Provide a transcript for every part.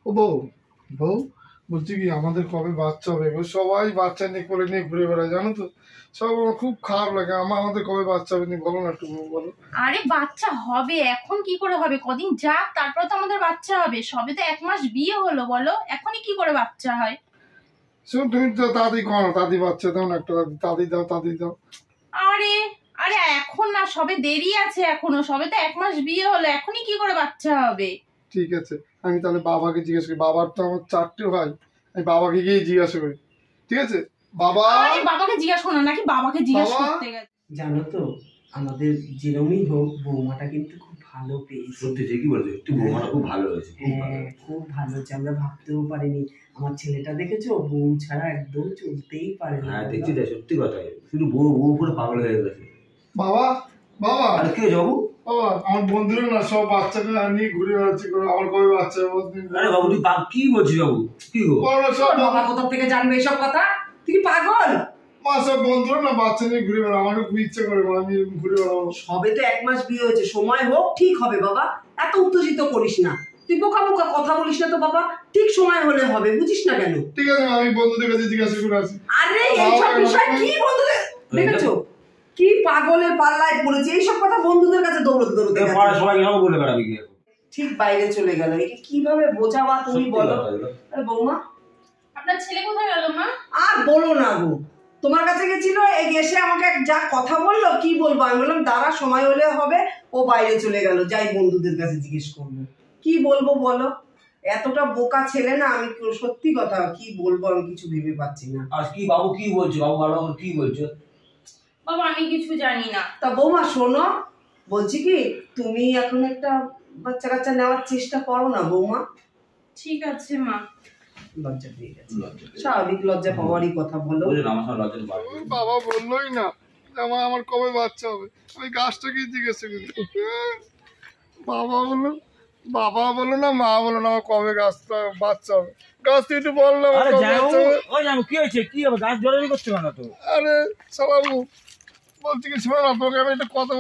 ও বউ, বউ বলছি কি আমাদের কবে বাচ্চা হবে? সবাই বাচ্চা নিয়ে কোলে নিয়ে ঘুরে বেড়ায়, জানো তো। সব আমার খুব খারাপ লাগে। আমাদের কবে বাচ্চা হবে বলো না, একটু বলো। আরে বাচ্চা হবে, এখন কি করে হবে? কদিন যাক, তারপর তো আমাদের বাচ্চা হবে। সবে তো 1 মাস বিয়ে হলো, বলো এখনই কি করে বাচ্চা হয়? শোন, তুমি তো দাদি করো, দাদি বাচ্চা দাও না, একটা দাদি দাও, দাদি দাও। আরে আরে এখন না, সবে দেরি আছে, এখনো সবে তো 1 মাস বিয়ে হলো, এখনই কি করে বাচ্চা হবে? ঠিক আছে, আমি তাহলে বাবাকে জিজ্ঞেস করি। বাবার তো আমার 4টে ভাই, আমি বাবাকে গিয়ে জিজ্ঞাসা করি। ঠিক আছে বাবা। আরে বাবাকে জিজ্ঞাসা করো নাকি, বাবাকে জিজ্ঞাসা করতে গেছে। জানো তো আমাদের যেরমই হোক বৌমাটা কিন্তু খুব ভালো পেয়েছি। সত্যি ঠিকই বলছো, একটু বৌমাটা খুব ভালো হয়েছে, খুব ভালো হয়েছে। আমরা ভাবতেও পারিনি। আমার ছেলেটা দেখেছো, বউ ছাড়া একদম চলতেই পারে না। হ্যাঁ দেখছি তাই, সত্যি কথাই। শুধু বউ বউ করে পাগল হয়ে গেছে। বাবা, বাবা। আর কি হয়েছে বাবু? বাবা, আমার বন্ধুরা না সব বাচ্চাকে নিয়ে ঘুরে বেড়াচ্ছে, আমার কবে বাচ্চা হবে? আরে বাবু তুই কি বলছিস বাবু? কি গো সব বাবা কোথা থেকে জানবে এসব কথা? তুই কি পাগল? মা, সব বন্ধুরা না বাচ্চা নিয়ে ঘুরে বেড়াবো, আমার খুব ইচ্ছে করে আমি ঘুরে বেড়াবো। সবে তো 1 মাস বিয়ে হয়েছে, সময় হোক, ঠিক হবে বাবা। এত উত্তেজিত করিস না, তুই বোকা বোকা কথা বলিস না তো বাবা। ঠিক সময় হলে হবে, বুঝিস না কেন? ঠিক আছে, আমি বন্ধুদের কাছে জিজ্ঞাসা করে আসি। আরে এইসব বিষয় কি বন্ধুদের, দেখেছো কি পাগলের পাল্লায় পড়েছে? এইসব কথা বন্ধুদের কাছে দৌড়তে দৌড়তে সবাই বলে বেড়াবি কি? ঠিক বাইরে চলে গেল। একে কিভাবে বোঝাবা তুমি বলো? আরে বৌমা, আপনার ছেলে কোথায় গেল মা? আর বলো না গো, তোমার কাছে গেছিল, এসে আমাকে যা কথা বললো, কি বলবো? আমি বললাম দাঁড়া, সময় হলে হবে। ও বাইরে চলে গেল, যাই বন্ধুদের কাছে জিজ্ঞেস করবো। কি বলবো বলো? এতটা বোকা ছেলে না, আমি সত্যি কথা কি বলবো, আমি কিছু ভেবে পাচ্ছি না। আর কি বাবু কি বলছো? বাবু ভালো কি বলছো? বাবা আমি কিছু জানি না। তা বৌমা শোনো, বলছি কি তুমি এখন একটা বাচ্চা কাচ্চা নেওয়ার চেষ্টা করো না বৌমা। ঠিক আছে মা। লজ্জা পেয়ে গেছে, স্বাভাবিক লজ্জা পাওয়ারই কথা। বলো বাবা বললোই না আমার কবে বাচ্চা হবে। আমি গাছটাকে জিজ্ঞাসা করি, বাবা বললো, বাবা বললো না, মা বললো না আমার কবে গাছটা বাচ্চা হবে। গাছ তুই একটু বললো কি হয়েছে? কি হবে? গাছ জড়ানি করছে কেন তো? আরে সালামু, বলছি কি শোনো না, তোকে আমি একটা কথা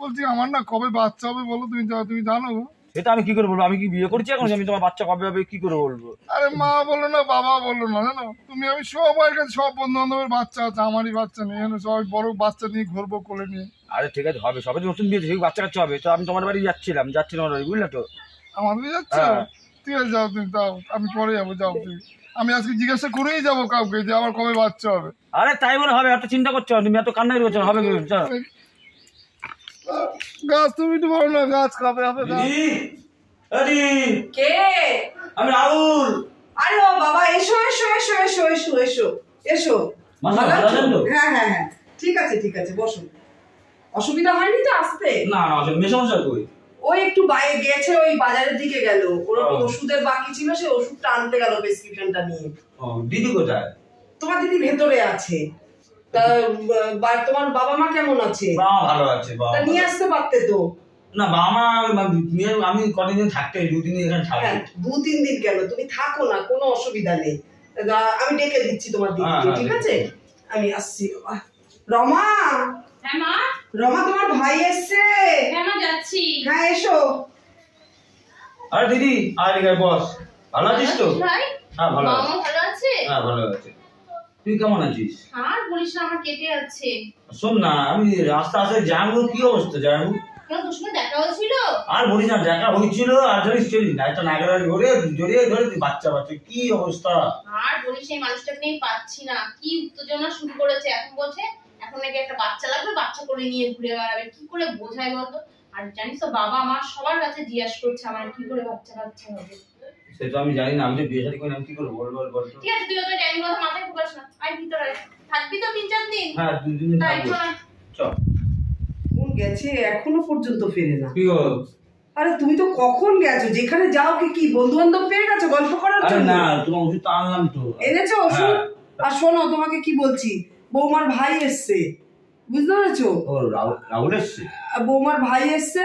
বলছি আমার না কবে বাচ্চা হবে বলো, তুমি জানো? এটা আমি কি করে বলবো? আমি কি বিয়ে করছি এখন? আমি তোমার বাচ্চা কবে হবে কি করে বলবো? আরে মা বললো না, বাবা বললো না, জানো তুমি, আমি সবার কাছে সব বন্ধু বান্ধবের বাচ্চা আছে, আমারই বাচ্চা নেই। সবাই বড় বাচ্চা নিয়ে ঘুরবো কোলে নিয়ে। আরে ঠিক আছে, হবে, সবে নতুন বিয়ে, সেই বাচ্চা কাচ্চা হবে। তো আমি তোমার বাড়ি যাচ্ছি তোমার বাড়ি, বুঝলে তো? আমার বাড়ি যাচ্ছে? ঠিক আছে যাও তুমি, যাও, আমি পরে যাবো, যাও তুমি। আমি আজকে জিজ্ঞাসা করেই যাবো কাউকে যে আমার কবে বাচ্চা হবে। আরে তাই বলে হবে? এত চিন্তা করছো তুমি, এত কান্নাই করছো, হবে গাছ তুমি একটু বলো না, গাছ কবে হবে? কে? আমি রাহুল। আরে ও বাবা, এসো এসো এসো এসো এসো এসো এসো। হ্যাঁ হ্যাঁ হ্যাঁ, ঠিক আছে ঠিক আছে, বসো। অসুবিধা হয়নি তো আসতে? না না, মেশামশাই কই? ওই একটু বাইরে গেছে, ওই বাজারের দিকে গেল, ওর ওষুধের বাকি ছিল, সে ওষুধটা আনতে গেল প্রেসক্রিপশনটা নিয়ে। দিদি কোথায়? তোমার দিদি ভেতরে আছে। তা তোমার বাবা মা কেমন আছে? বাবা ভালো আছে। তা নিয়ে আসতে পারতে তো। না বাবা আমি কতদিন থাকতে, 2-3 দিন এখানে থাকবো। 2-3 দিন কেন, তুমি থাকো না, কোনো অসুবিধা নেই। আমি ডেকে দিচ্ছি তোমার দিদিকে, ঠিক আছে? আমি আসছি। রমা। হ্যাঁ মা। রমা, তোমার ভাই এসছে। হ্যাঁ মা, যাচ্ছি। হ্যাঁ এসো। আরে দিদি, আরে বস, ভালো আছিস তো? ভাই। হ্যাঁ ভালো আছি। মামা ভালো আছে? হ্যাঁ ভালো আছে। তুই কেমন আছিস? আর বলিস না, আমার কেটে যাচ্ছে। শোন না, আমি রাস্তা জামাইবাবুর কি অবস্থা? জামাইবাবু তোর সঙ্গে দেখা হয়েছিল? আর বলিস না, দেখা হয়েছিল। আর ধরিস না, একটা নাগরানি জড়িয়ে ধরে বাচ্চা কি অবস্থা। আর বলিস, এই মানুষটাকে নিয়ে পাচ্ছি না, কি উত্তেজনা শুরু করেছে। এখন বলছে এখন নাকি একটা বাচ্চা লাগবে, বাচ্চা করে নিয়ে ঘুরে বেড়াবে। কি করে বোঝায় বলতো? আর জানিস তো, বাবা মা সবার কাছে জিজ্ঞাসা করছে আমার কি করে বাচ্চা হবে। সে তো আমি জানি না, আমি তো বিয়ে শাদী করি, আমি কি করে বলবো? ঠিক আছে, তুই তো টাইম কথা মাথায় ঢুকাস না। আয় ভিতরে থাকবি তো 3-4 দিন? হ্যাঁ 2 দিন থাকবো। চল। কোন গেছে, এখনো পর্যন্ত ফেরে না। কি গো? আরে তুমি তো কখন গেছো? যেখানে যাও কি বন্ধু বান্ধব পেয়ে গেছো গল্প করার জন্য? আরে না, তোমার ওষুধ আনলাম তো। এনেছো ওষুধ? আর শোনো, তোমাকে কি বলছি, বৌমার ভাই এসছে, বুঝতে পেরেছো? ও রাহুল এসছে? বৌমার ভাই এসছে,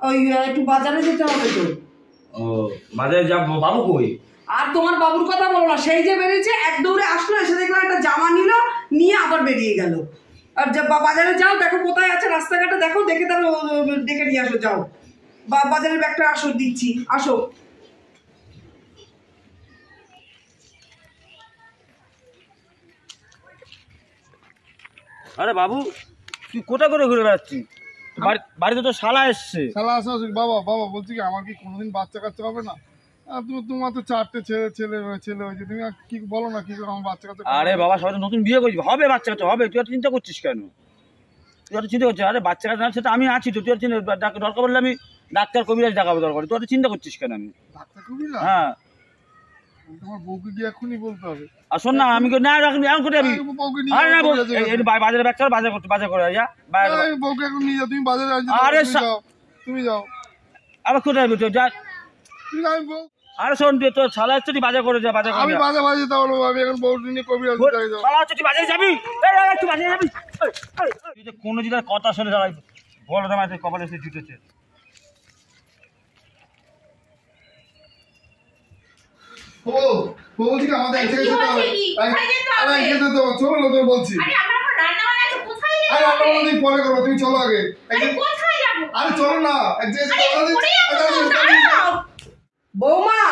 ওই একটু বাজারে যেতে হবে তো। ও বাজারে যাব, বাবু কই? আর তোমার বাবুর কথা বলো না, সেই যে বেরিয়েছে, এক দৌড়ে আসলো, এসে দেখলাম একটা জামা নিয়ে আবার বেরিয়ে গেল। আর বাজারে যাও, দেখো কোথায় আছে, রাস্তাঘাটে দেখো, দেখে তার ডেকে নিয়ে আসো, যাও বাজারের ব্যাগটা আসো, দিচ্ছি, আসো। আরে বাবু তুই কোথা করে ঘুরে বেড়াচ্ছিস? বাড়িতে তো শালা এসছে। শালা আসা বাবা বাবা বলছি কি আমার কি কোনোদিন বাচ্চা কাচ্চা হবে না? তোমার তো 4টে ছেলে হয়েছে, তুমি কি বলো না কি আমার বাচ্চা কাচ্চা? আরে বাবা সবাই তো নতুন বিয়ে করবি, হবে বাচ্চা কাচ্চা হবে, তুই এত চিন্তা করছিস কেন? তুই এত চিন্তা করছিস? আরে বাচ্চা কাচ্চা সেটা আমি আছি তো, তুই আর চিন্তা দরকার বললে আমি ডাক্তার কবিরাজ দেখাবো দরকার, তুই এত চিন্তা করছিস কেন? আমি ডাক্তার কবিরাজ? হ্যাঁ তোমার বউকে গিয়ে এখনই বলতে হবে। আর শোন না আমি না এখন করে যাবি? আরে না বাজারে ব্যাগ বাজার করে যা। বউকে এখন নিয়ে যাও, তুমি বাজারে আরে তুমি যাও। আবার কোথায় যাবি তুই? যা। আরে শোন তুই তোর শালা হচ্ছে, তুই বাজার করে যা। বাজার আমি বাজারে যেতে পারবো, আমি এখন বউ নিয়ে কবিরাজ তুই বাজারে যাবি? তুই বাজারে যাবি? তুই যে কোনো জিনিস কথা শুনে দাঁড়াই বলো তোমার কপালে এসে জুটেছে। বলছি কি আমাদের এক জায়গায় যেতে হবে, চলো তুমি বলছি। আরে রান্না বান্না পরে করবো, তুমি চলো আগে। আরে চলো না এক জায়গায়। বৌমা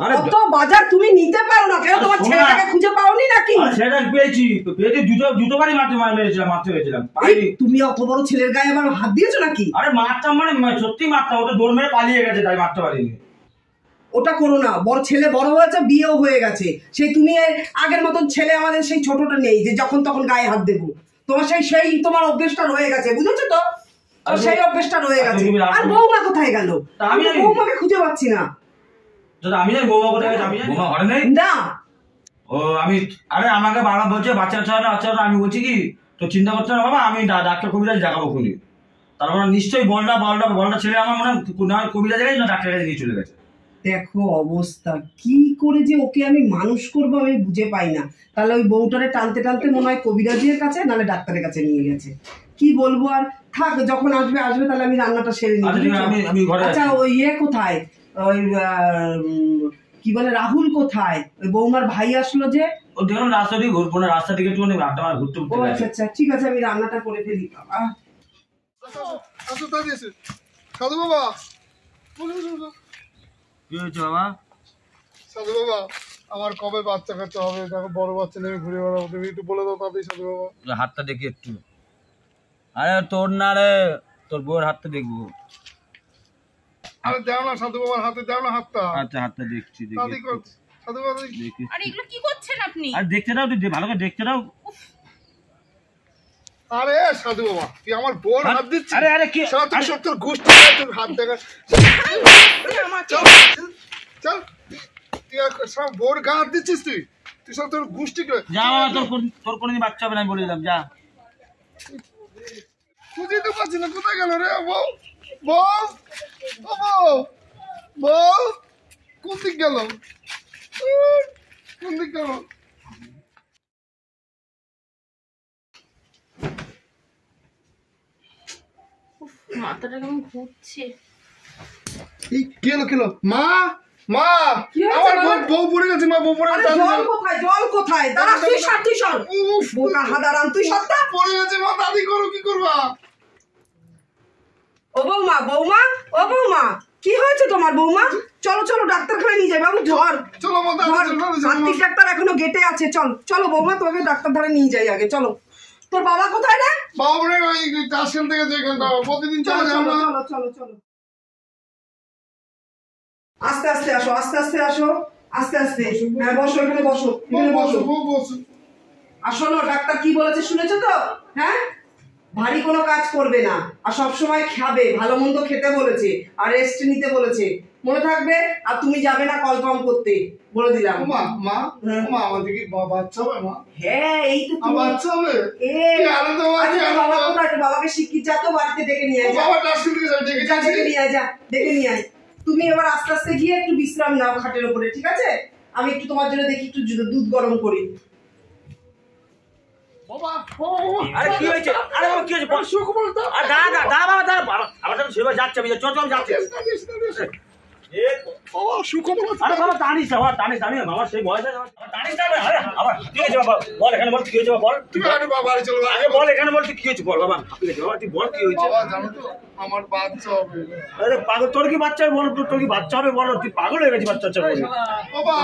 আরে কত বাজার তুমি নিতে পারো না কেন? তোমার ছেলেটাকে খুঁজে পাওনি নাকি? সেটা পেয়েছি, পেয়েছি জুতো বাড়ি মারতে গেছিলাম। তুমি অত বড় ছেলের গায়ে আবার হাত দিয়েছো নাকি? আরে মারতাম মানে সত্যি মারতাম, ওটা দৌড় মেরে পালিয়ে গেছে তাই মারতে পারিনি। ওটা করো না, বড় ছেলে বড় হয়েছে, বিয়েও হয়ে গেছে, সেই তুমি আগের মতন ছেলে আমাদের সেই ছোটটা নেই যে যখন তখন গায়ে হাত দেবো। তোমার সেই তোমার অভ্যেসটা রয়ে গেছে, বুঝেছো তো? সেই অভ্যেসটা রয়ে গেছে। আর বৌমা কোথায় গেল? আমি বৌমাকে খুঁজে পাচ্ছি না। আমি জানি বৌমা কোথায় গেছে, আমি বৌমা ঘরে নেই না। ও আমি আরে আমাকে বাবা বলছে বাচ্চা বাচ্চা, আমি বলছি কি তো চিন্তা করতে না বাবা, আমি ডাক্তার কবিরাজ দেখাবো খুনি। তারপর নিশ্চয়ই বলটা ছেলে আমার মনে হয় কবিরাজ জায়গায় না ডাক্তারের কাছে নিয়ে চলে গেছে। দেখো অবস্থা, কি করে যে ওকে আমি মানুষ করবো আমি বুঝে পাই না। তাহলে ওই বউটারে টানতে টানতে মনে হয় কবিরাজের কাছে নাহলে ডাক্তারের কাছে নিয়ে গেছে। কি বলবো আর, থাক, যখন আসবে তাহলে আমি রান্নাটা সেরে নিই। আচ্ছা ওই কোথায়, ওই কি বলে রাহুল কোথায়? ওই বৌমার ভাই আসলো যে, ও দেখলাম রাস্তা দিয়ে ঘুরবো না, রাস্তা থেকে একটু ঘুরতে আচ্ছা ঠিক আছে, আমি রান্নাটা করে ফেলি। সাধু বাবা, কি হয়েছে বাবা? সাধু বাবা আমার কবে বাচ্চা কাচ্চা হবে? দেখো বড় বাচ্চা নেমে ঘুরে বেড়াবো, তুমি একটু বলে দাও তাতেই। সাধু বাবা হাতটা দেখি একটু। আরে তোর না রে, তোর বউয়ের হাতটা দেখবো। আরে দাও না সাধু বাবার হাতে, দাও না হাতটা। আচ্ছা হাতটা দেখছি। সাধু বাবা আরে এগুলো কি করছেন আপনি? আরে দেখতে দাও, তুই ভালো করে দেখতে দাও। আরে সাধু বাবা তুই আমার বোর হাত দিচ্ছিস? আরে আরে কি তোর গোষ্ঠী তোর হাত দেখা। চল তুই সব বোর গা হাত দিচ্ছিস, তুই সব তোর গোষ্ঠী। যা তোর কোনদিন বাচ্চা হবে না বলে দিলাম, যা। খুঁজে তো পাচ্ছি না, কোথায় গেল রে বউ? বউ ও বউ, বউ কোন দিক গেল? কোন দিক গেল? মাথাটা কেমন ঘুরছে। এই কেলো মা, মা আমার বউ পড়ে গেছে, মা বউ পড়ে গেছে। জল কোথায়? দাঁড়া, তুই সর। বোকা হাদারাম, তুই সরটা। পড়ে গেছে মা, দাদি করো, কি করবা? ও বৌমা, ও বৌমা, কি হয়েছে তোমার বৌমা? চলো ডাক্তারখানায় নিয়ে যাই। বাবু জ্বর। চলো মা, কার্তিক ডাক্তার এখনো গেটে আছে। চলো বৌমা, তোমাকে ডাক্তার ধারে নিয়ে যাই আগে। চলো। তোর বাবা কোথায় রে? বাবা রে ওই টাস্কেল থেকে যেখানটা প্রতিদিন চলে যাও না। চলো আস্তে আস্তে আসো। হ্যাঁ বসো, এখানে বসো। আসো না, ডাক্তার কি বলেছে শুনেছো তো? হ্যাঁ, ভারী কোনো কাজ করবে না, আর সবসময় খাবে, ভালো মন্দ খেতে বলেছে, আর রেস্ট নিতে বলেছে, মনে থাকবে। আর তুমি যাবে না কনফার্ম করতে, বলে দিলাম। মা আমাদের কি বাচ্চা হবে? মা হ্যাঁ, এই তো বাচ্চা হবে। বাবা কোথায়? বাবাকে শিক্ষিত যা তো, বাড়িতে ডেকে নিয়ে আয়। বাবা টাস্কেল থেকে ডেকে নিয়ে আয়। তুমি এবার আস্তে আস্তে গিয়ে একটু বিশ্রাম নাও খাটের উপরে, ঠিক আছে? আমি একটু তোমার জন্য দেখি একটু দুধ গরম করি। আরে কি হয়েছে? আরে বাবা কি হয়েছে? দাঁড়া বাবা, দাঁড়া। আমার সেবা যাচ্ছে, আমি চল যাচ্ছে। বাবা সুখবর আছে। আরে বাবা টানিস আবার টানিস বাবা সেই বয়সে টানিস না আরে আবার কি হয়েছে বাবা বল এখানে বল কি হয়েছে বাবা বল তুমি আগে বাবা বাড়ি চলো আগে বল এখানে বল কি হয়েছে বল বাবা ঠিক আছে বাবা তুই বল কি হয়েছে বাবা জানো তো আমার বাচ্চা হবে। আরে পাগল তোর কি বাচ্চা বল তোর কি বাচ্চা হবে বল তুই পাগল হয়ে গেছিস বাচ্চা বল বাবা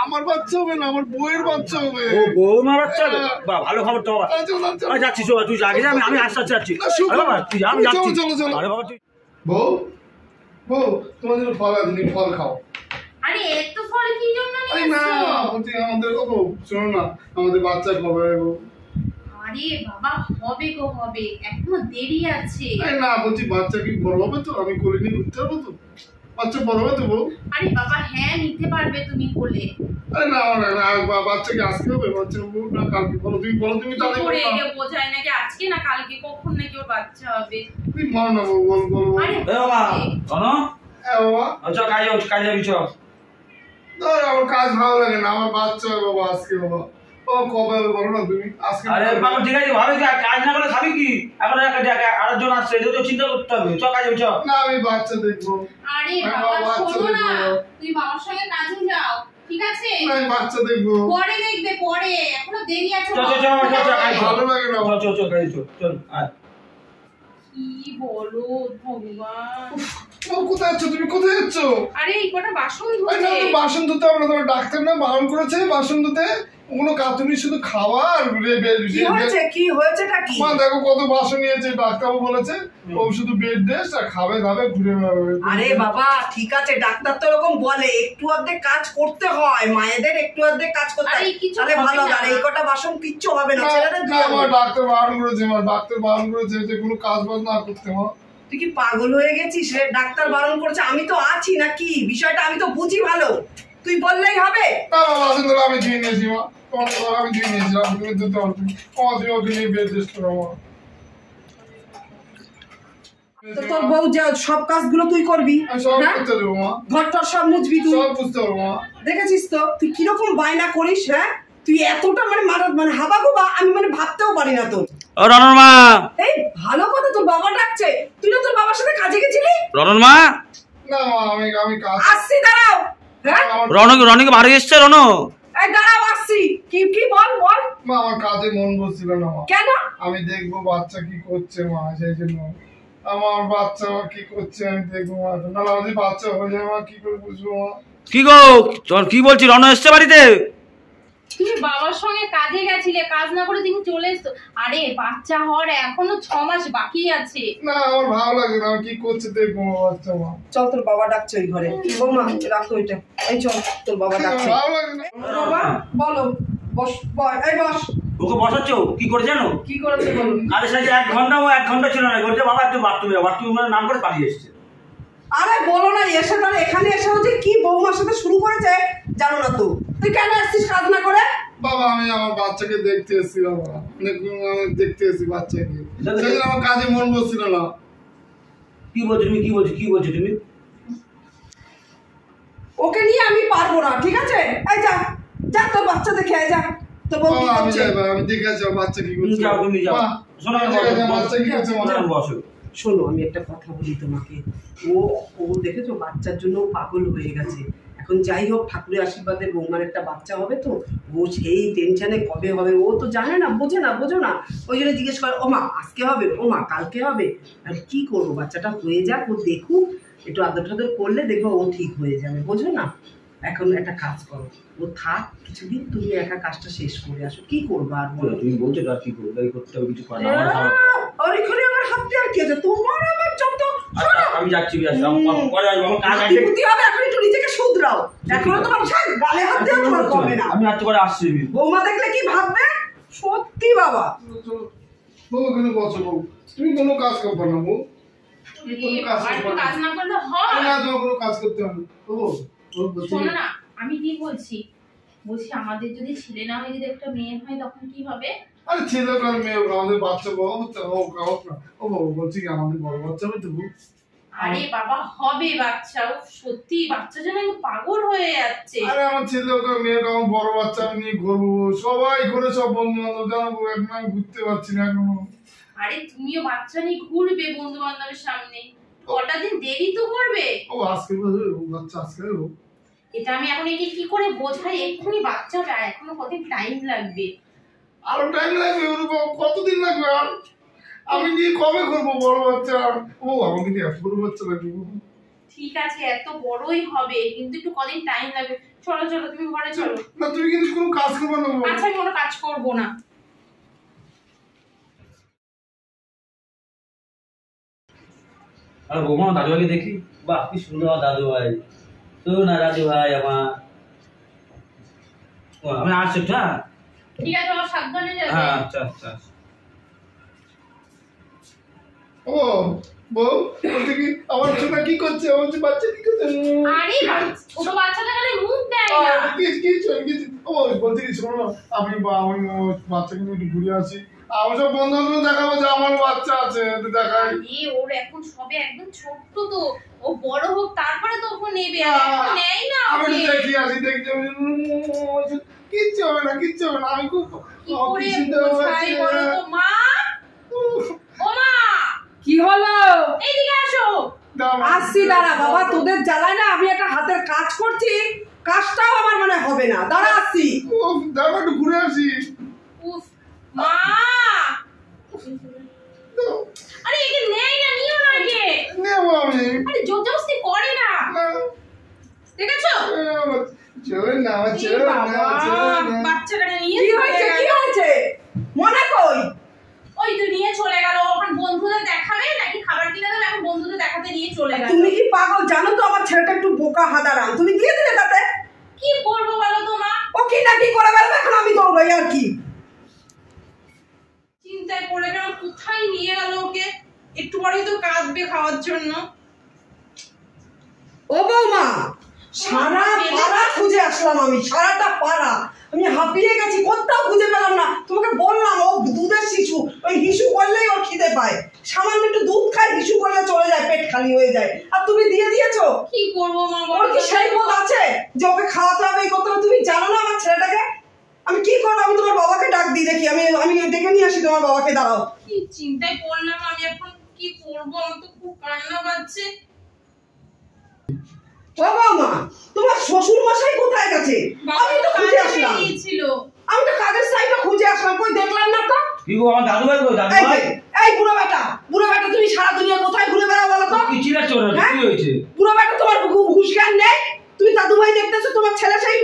আমার বাচ্চা হবে না, আমার বউয়ের বাচ্চা হবে। ও বৌমা বাচ্চা বাবা ভালো খবর তো বাবা আমি যাচ্ছি তুই আগে যা আমি আসতে যাচ্ছি বাবা তুই আমি যাচ্ছি আরে বাবা তুই বউ বউ তোমার জন্য ফল আছে, ফল খাও। আরে এত ফল কি জন্য আরে নিয়ে না আসছো? বলছি আমাদের বউ শোনো না, আমাদের বাচ্চা কবে হবে বউ? আরে বাবা হবে গো হবে, এখনো দেরি আছে। আরে না বলছি বাচ্চা কি বড় হবে তো, আমি কোলে নিয়ে ঘুরতে পারবো তো? বাচ্চা বড় হবে তো বউ? আরে বাবা হ্যাঁ নিতে পারবে তুমি কোলে। আরে না বাচ্চা কি আজকে হবে? বাচ্চা বউ না কালকে? বলো তুমি কি তাহলে করে একে বোঝায় নাকি আজকে না কালকে, কখন নাকি ওর বাচ্চা হবে? তুমি বলো না বউ, বলো। আরে এ বাবা শোনো হ্যাঁ বাবা আচ্ছা কাজে যাবি চ ধর আমার কাজ ভালো লাগে না, আমার বাচ্চা হবে বাবা আজকে বাবা। ও কবে হবে বলো না তুমি? আজকে আরে বাবা ঠিক আছে ভাবে কাজ না করে খাবি কি এখন আরেকজন আসছে এটা তো চিন্তা করতে হবে চ কাজে চ না আমি বাচ্চা দেখবো। আরে হ্যাঁ, বাবা বাচ্চা শোনো না, দেখবো। তুমি বাবার সঙ্গে কাজে যাও ঠিক আছে? না আমি বাচ্চা দেখবো। পরে দেখবে পরে, এখনো দেরি আছে। চ কাজে ভালো লাগে না চ কাজে চল আয় কি বলো ভগবান। ও কোথায় যাচ্ছ তুমি? কোথায় যাচ্ছ? আরে এই কটা বাসন আরে না ধুতে। তো বাসন ধুতে হবে না, তোমার ডাক্তার না বারণ করেছে বাসন ধুতে? ওগুলো তুমি শুধু খাওয়া আর কি হয়েছেটা কি? মা দেখো কত বাসন নিয়েছে, ডাক্তারবাবু বলেছে ও শুধু বেড রেস্ট আর খাবে দাবে ঘুরে বেড়াবে। আরে বাবা ঠিক আছে, ডাক্তার তো এরকম বলে একটু অর্ধেক কাজ করতে হয়, মায়েদের একটু অর্ধেক কাজ করতে হয়, আরে কিছু তাহলে হবে ভালো। না। আর এই কটা বাসন কিচ্ছু হবে না, না, ছেলেদের না, আমার ডাক্তার বারণ করেছে, আমার ডাক্তার বারণ করেছে যে কোনো কাজ বাজ না করতে। মা তুই কি পাগল হয়ে গেছিস রে? ডাক্তার বারণ করেছে, আমি তো আছি নাকি, বিষয়টা আমি তো বুঝি ভালো, তুই বললেই হবে? না বাবা বাসন ধরে আমি ধুয়ে নিয়েছি মা, আমি ধুয়ে নিয়েছি, আমি তুমি ধুতে পারবো। তুমি ওকে নিয়ে বেড রেস্ট করো মা। তো তোর বউ যা সব কাজগুলো তুই করবি, আমি সব হ্যাঁ? করতে দেবো মা, ঘর টর সব মুছবি তুই, সব বুঝতে পারবো মা। দেখেছিস তো তুই কিরকম বায়না করিস? হ্যাঁ তুই এতটা মানে হাবাগোবা আমি ভাবতেও পারি না তোর। ও রনর মা এই ভালো কথা, তোর বাবা ডাকছে, তুই না তোর বাবার সাথে কাজে গেছিলি? রনর মা না মা আমি কাজ আসছি, দাঁড়াও। হ্যাঁ রনিকে বাড়ি এসছে রনো এই দাঁড়াও, আসছি। কি বল বল। মা আমার কাজে মন বসছিল না মা, কেন? আমি দেখবো বাচ্চা কি করছে মা, সেই জন্য আমার বাচ্চা কি করছে আমি দেখবো মা। না যদি বাচ্চা হয়ে যায় মা কি করে বুঝবো মা? কি গো কি বলছি রনো এসছে বাড়িতে? তুমি বাবার সঙ্গে কাজে গেছিলে, কাজ না করে তুমি চলে এসছো। আরে বাচ্চা হওয়ার এখনো 6 মাস বাকি আছে। না আমার ভালো লাগে না, আমি কি করছে দেখবো মা বাচ্চা মা। চল তোর বাবা ডাকছে ওই ঘরে, বৌমা রাখো এটা, এই চল তোর বাবা ডাকছে। ভালো লাগে না। বাবা বলো, বস এই বস। ওকে বসাচ্ছ কি করে জানো? কি করেছে বলো? কাজের সাথে 1 ঘন্টা ছিল না বলছে বাবা একটু বাথরুমে নাম করে পালিয়ে এসছে। আরে বলো না, এসে তাহলে এখানে এসে হচ্ছে কি বৌমার সাথে শুরু করেছে জানো না তো? তুই কেন আসছিস কাজ না করে? বাবা আমি আমার বাচ্চাকে দেখতে এসেছি বাবা, আমি দেখতে এসেছি বাচ্চাকে, সেই জন্য আমার কাজে মন বসছিল না। কি বলছো তুমি? ওকে নিয়ে আমি পারবো না, ঠিক আছে? এই যা যা তোর বাচ্চা দেখে আয়, যা তোর বউ কি বাবা আমি করছে। যাই বাবা, আমি দেখে আছি আমার বাচ্চা কি করছে। তুমি যাও মা, শোনো ঠিক আছে, বাচ্চা কি করছে মা? বসো শোনো আমি একটা কথা বলি তোমাকে, ও দেখেছো বাচ্চার জন্য পাগল হয়ে গেছে। এখন যাই হোক ঠাকুরের আশীর্বাদে বৌমার একটা বাচ্চা হবে, তো ও সেই টেনশনে কবে হবে, ও তো জানে না, বোঝো না, ওই জন্য জিজ্ঞেস করে ও মা আজকে হবে, ও মা কালকে হবে। আর কি করবো, বাচ্চাটা হয়ে যাক, ও দেখুক, একটু আদর টাদর করলে দেখবো ও ঠিক হয়ে যাবে, বোঝো না? এখন একটা কাজ করো, ও থাক কিছুদিন, তুমি একা কাজটা শেষ করে আসো, কি করবো আর বলো? তুমি বলছো তো আর কি করবো, এই করতে হবে কিছু করে না আর এখানে আমার হাত দেওয়ার কি আছে, তোমার আমার যত। আমি যাচ্ছি পরে আসবো আমার কাজ আছে। বুদ্ধি হবে, এখন একটু নিজেকে শুধরাও, এখনো তোমার গালে হাত দেওয়া তোমার কমে না। আমি আজকে করে আসছি। বৌমা দেখলে কি ভাববে? সত্যি বাবা। বউ এখানে বসো বউ, তুমি কোনো কাজ করবে না বউ, তুমি কোনো কাজ আর করবে না। কাজ না করলে হয়? না তোমার কোনো কাজ করতে হবে না। ও বলছি শোনো না, আমি কি বলছি আমাদের যদি ছেলে না হয়, যদি একটা মেয়ে হয় তখন কি হবে? আরে ছেলে কার মেয়ে হোক, আমাদের বাচ্চা বড় হচ্ছে হোক না। ও বাবু বলছি কি আমাদের বড় বাচ্চা হবে তো? আরে বাবা হবে বাচ্চা, ও সত্যি বাচ্চা যেন পাগল হয়ে যাচ্ছে। আরে আমার ছেলে হোক আর মেয়ে হোক, আমার বড় বাচ্চা আমি নিয়ে ঘুরবো, সবাই করে সব বন্ধু বান্ধব জানাবো, এখন আমি ঘুরতে পারছি না এখনো। আরে তুমিও বাচ্চা নিয়ে ঘুরবে বন্ধু বান্ধবের সামনে। কটা দিন দেরি তো করবে। ও আজকে বাচ্চা আজকে এটা আমি এখন একে কি করে বোঝাই, এক্ষুনি বাচ্চাটা, এখনো কতদিন টাইম লাগবে। আরো টাইম লাগবে, কতদিন লাগবে? আর আমি নিয়ে কবে করবো বড় বাচ্চা? ও আমাকে নিয়ে এত বড় বাচ্চা লাগবে? ঠিক আছে, এত বড়ই হবে, কিন্তু একটু কদিন টাইম লাগবে। চলো চলো, তুমি ঘরে চলো। না তুমি কিন্তু কোনো কাজ করবে না। আচ্ছা, আমি কোনো কাজ করবো না। আর বৌমা দাদু ভাইকে দেখি, বাহ কি সুন্দর দাদু ভাই। তো না দাদু ভাই আমার, আমি আসছি একটু। হ্যাঁ ঠিক আছে, আমার সাবধানে যাবে। হ্যাঁ আচ্ছা আচ্ছা। ও বউ বলতে কি আমার ছোট কি করছে? আমার বাচ্চা কি করছে? আরে ছোট বাচ্চাটা গেলে মুখ দেয় না। ও বলতে কি শোনো না, আমি বাচ্চাকে নিয়ে একটু ঘুরে আসি। আমার সব বন্ধু বান্ধব দেখাবো যে আমার বাচ্চা আছে, দেখাই। ওর এখন সবে একদম ছোট্ট তো, ও বড় হোক তারপরে তো ওকে নেবে। আর এখন নেই না। আমি দেখি আসি, দেখি কিচ্ছু হবে না, কিচ্ছু হবে না। আমি খুব কি করে বোঝাই বলো তো মা? ও মা, কি হলো? এইদিকে আসো। আসছি, দাঁড়া বাবা, তোদের জ্বালায় না আমি একটা হাতের কাজ করছি, কাজটাও আমার মনে হবে না। দাঁড়া আসছি। দেখো একটু ঘুরে আসি। উফ মা, আরে একে নেই না, নিও না একে। নেবো আমি। আরে জোর জবরদস্তি করে না, দেখেছো? চল না, চল না, চল না। বাচ্চাটাকে নিয়ে কি হয়েছে? কি হয়েছে? মনে কই? ওই তো নিয়ে চলে গেল। এখন বন্ধুদের দেখাবে নাকি খাবার কিনে দেবে, এখন বন্ধুদের দেখাতে নিয়ে চলে গেল। তুমি কি পাগল? জানো তো আমার ছেলেটা একটু বোকা হাদারাম, তুমি দিয়ে দিলে তাতে। কি করবো বলো তো মা? ও কি না কি করে বেড়াবে, এখন আমি দৌড়াই আর কি। চিন্তায় পড়ে গেল, কোথায় নিয়ে গেল ওকে। একটু পরেই তো কাঁদবে খাওয়ার জন্য। ও বৌমা, সারা পাড়া খুঁজে আসলাম আমি, সারাটা পাড়া আমি হাঁপিয়ে গেছি, কোথাও খুঁজে পেলাম না। তোমাকে বললাম ও দুধের শিশু, ওই হিসু করলেই ওর খিদে পায়, সামান্য একটু দুধ খায়, হিসু করলে চলে যায়, পেট খালি হয়ে যায়, আর তুমি দিয়ে দিয়েছো। কি করবো মা? ওর কি সেই বোধ আছে যে ওকে খাওয়াতে হবে, এই করতে হবে? তুমি জানো না আমার ছেলেটাকে? আমি কি করবো? আমি তোমার বাবাকে ডাক দিই, দেখি আমি ডেকে নিয়ে আসি তোমার বাবাকে। দাঁড়াও। কি চিন্তায় পড়লাম আমি, এখন কি করবো? আমার তো খুব কান্না পাচ্ছে। ও বৌমা, তোমার শ্বশুর মশাই কোথায় গেছে? আমি তো খুঁজে আসলাম, আমি তো কাজের সাইডে খুঁজে আসলাম, কই দেখলাম না তো। কি গো আমার দাদু ভাই গো, দাদু ভাই। এই বুড়ো বেটা, বুড়ো বেটা, তুমি সারা দুনিয়া কোথায় ঘুরে বেড়াও বলো তো? কি ছিল চোর? কি হয়েছে? বুড়ো বেটা, তোমার হুঁশজ্ঞান নেই? তুমি দাদু ভাই দেখতেছো, তোমার ছেলে সেই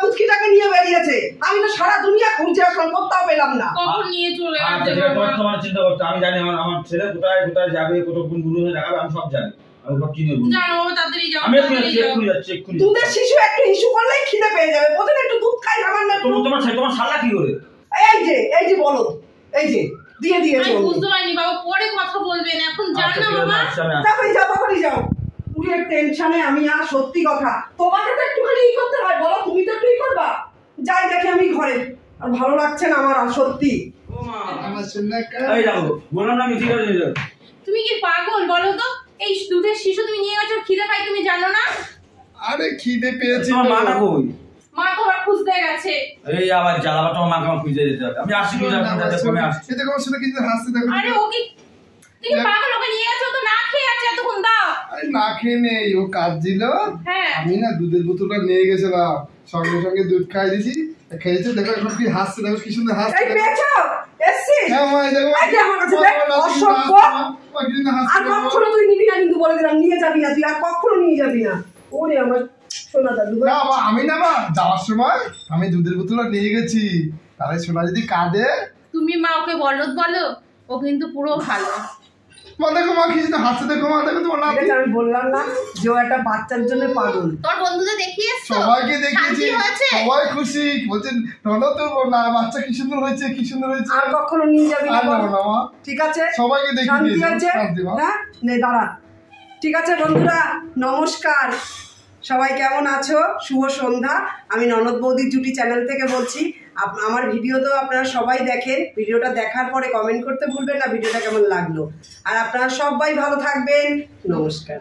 পুচকিটাকে নিয়ে বেরিয়েছে। আমি তো সারা দুনিয়া খুঁজে আসলাম, কোথাও পেলাম না। কখন নিয়ে চলে আচ্ছা গেছে? তোমার চিন্তা করতে, আমি জানি আমার ছেলে কোথায় কোথায় যাবে, কতক্ষণ ঘুরে দেখাবে, আমি সব জানি। আমি সব চিনি। জানো বাবা, তাড়াতাড়ি যাও। আমি এক্ষুনি যাচ্ছি। দুধের শিশু একটু হিসু করলেই খিদে পেয়ে যাবে, প্রথমে একটু দুধ খাই, সামান্য একটু। তোমার শালা কি করে? এই যে বলো, এই যে দিয়ে দিয়েছো। আমি বুঝতে পারিনি বাবা, পরে কথা বলবেন, এখন জান না বাবা। তাড়াতাড়ি যাও, তাড়াতাড়ি যাও। পুরো টেনশনে আমি। আর সত্যি কথা, তোমাকে তো একটুখানি ই করতে হয়, বলো, তুমি তো একটু ই করবা। যাই দেখি আমি ঘরে, আর ভালো লাগছে না আমার, আর সত্যি। এই যাবো বললাম না আমি, ঠিক আছে। তুমি কি পাগল বলো তো? এই দুধের শিশু তুমি নিয়ে গেছো, খিদে পাই, তুমি জানো না? আরে খিদে পেয়েছি। তোমার মাটা কই? মা তো আবার খুঁজতে গেছে। এই আবার জ্বালাবা, তোমার মাকে আমার খুঁজে যেতে হবে। আমি আসছি, কমে আসছি। এটা কোন সাথে কিছু হাসতে দেখো। আরে ও কি, তুমি পাগল? ওকে নিয়ে গেছো তো না খেয়ে আছে এতক্ষণ, দাও। আরে না খেয়ে নেই, ও কাজ ছিল। হ্যাঁ, আমি না দুধের বোতলটা নিয়ে গেছিলাম, সঙ্গে সঙ্গে দুধ খাই দিছি, খেয়েছে। দেখো এখন কি হাসছে, দেখো কি সুন্দর হাসছে। এই পেয়েছো? এসছি। হ্যাঁ মা, দেখো এই যে আমার কাছে দেখ, অসভ্য। আর কখনো তুই নিবি না, কিন্তু বলে দিলাম, নিয়ে যাবি না তুই, আর কখনো নিয়ে যাবি না। ওরে আমার সোনা দাদু ভাই। না মা, আমি না মা যাওয়ার সময় আমি দুধের বোতলটা নিয়ে গেছি, তাহলে সোনা যদি কাঁদে। তুমি মা ওকে বলদ বলো, ও কিন্তু পুরো ভালো। মা দেখো মা কি সুন্দর হাসছে, দেখো মা, দেখো তোমার নাতি। আমি বললাম না যে ও একটা বাচ্চার জন্য পাগল। তোর বন্ধুদের দেখিয়ে এসছো? সবাইকে দেখিয়েছি, শান্তি হয়েছে? সবাই খুশি বলছেন, ননদ তোর না বাচ্চা কি সুন্দর হয়েছে, কি সুন্দর হয়েছে। আর কখনো নিয়ে যাবি না, আর যাবো না মা। ঠিক আছে? সবাইকে দেখিয়ে শান্তি দিয়েছি, হয়েছে? শান্তি মা। হ্যাঁ, নে দাঁড়া। ঠিক আছে বন্ধুরা, নমস্কার। সবাই কেমন আছো? শুভ সন্ধ্যা। আমি ননদ বৌদির জুটি চ্যানেল থেকে বলছি। আমার ভিডিও তো আপনারা সবাই দেখেন, ভিডিওটা দেখার পরে কমেন্ট করতে ভুলবেন না ভিডিওটা কেমন লাগলো। আর আপনারা সবাই ভালো থাকবেন। নমস্কার।